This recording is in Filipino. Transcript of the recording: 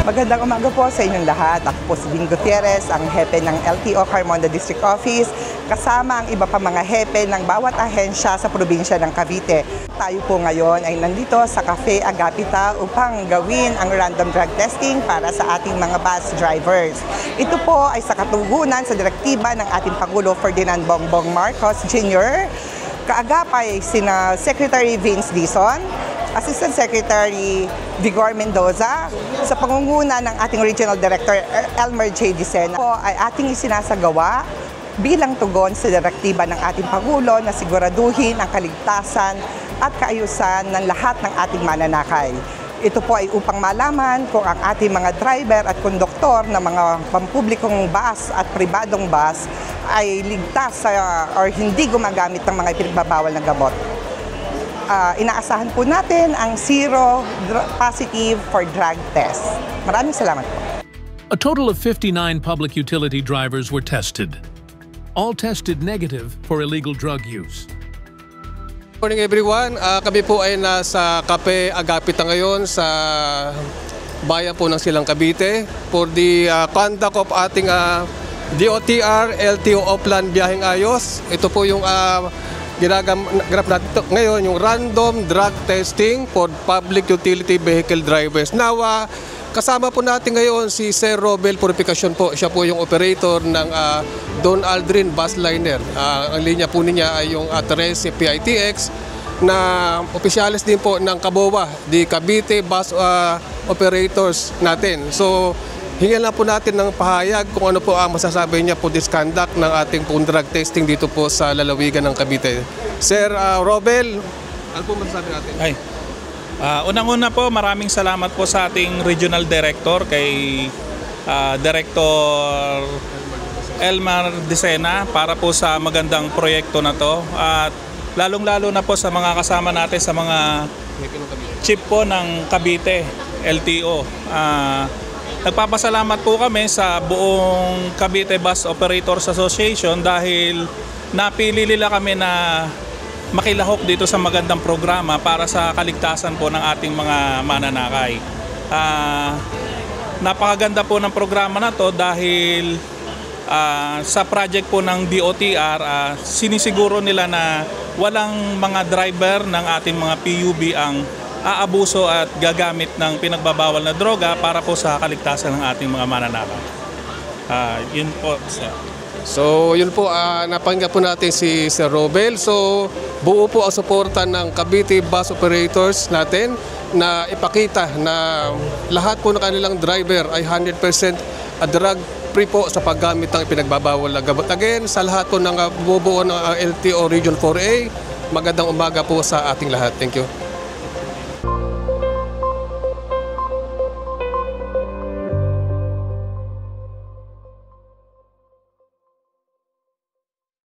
Magandang umaga po sa inyong lahat. Ako po si Vin Gutierrez, ang hepe ng LTO Carmonda District Office, kasama ang iba pa mga hepe ng bawat ahensya sa probinsya ng Cavite. Tayo po ngayon ay nandito sa Cafe Agapita upang gawin ang random drug testing para sa ating mga bus drivers. Ito po ay sa katugunan sa direktiba ng ating Pangulo Ferdinand Bongbong Marcos Jr., kaagapay sina Secretary Vince Dizon, Assistant Secretary Vigor Mendoza, sa pangunguna ng ating Regional Director Elmer J. Dicena po ay ating isinasagawa bilang tugon sa direktiba ng ating Pangulo na siguraduhin ang kaligtasan at kaayusan ng lahat ng ating mananakay. Ito po ay upang malaman kung ang ating mga driver at konduktor ng mga pampublikong bus at pribadong bus ay ligtas or hindi gumagamit ng mga ipinagbabawal na gamot. Inaasahan po natin ang zero positive for drug test. Maraming salamat po. A total of 59 public utility drivers were tested. All tested negative for illegal drug use. Good morning everyone. Kami po ay nasa Cafe Agapita ngayon sa bayan po ng Silang Cavite for the conduct of ating DOTR LTO Oplan Biyaheng Ayos. Ito po yung ginaganap natin ngayon, yung random drug testing for public utility vehicle drivers. Now, kasama po natin ngayon si Sir Robel Purificacion po. Siya po yung operator ng Don Aldrin Bus Liner. Ang linya po niya ay yung 13 PITX na opisyalis din po ng Kabowa, di Cavite Bus Operators natin. So, hingan lang po natin ng pahayag kung ano po ang masasabi niya po this conduct ng ating pong drug testing dito po sa lalawigan ng Cavite. Sir Robel, ano po masasabi natin? Ay, unang-una po, maraming salamat po sa ating Regional Director kay Director Elmer Dicena para po sa magandang proyekto na to. At lalong-lalo na po sa mga kasama natin sa mga chief po ng Cavite, LTO. Nagpapasalamat po kami sa buong Cavite Bus Operators Association dahil napili nila kami na makilahok dito sa magandang programa para sa kaligtasan po ng ating mga mananakay. Napakaganda po ng programa na to dahil sa project po ng DOTR, sinisiguro nila na walang mga driver ng ating mga PUB ang aabuso at gagamit ng pinagbabawal na droga para po sa kaligtasan ng ating mga mananakay. Yun po, sir. So, yun po, napakinggan po natin si Sir Robel. So, buo po ang suporta ng Cavite Bus Operators natin na ipakita na lahat po ng kanilang driver ay 100% drug-free po sa paggamit ng pinagbabawal na gamot. Again, sa lahat po ng bubuo ng LTO Region 4A, magandang umaga po sa ating lahat. Thank you.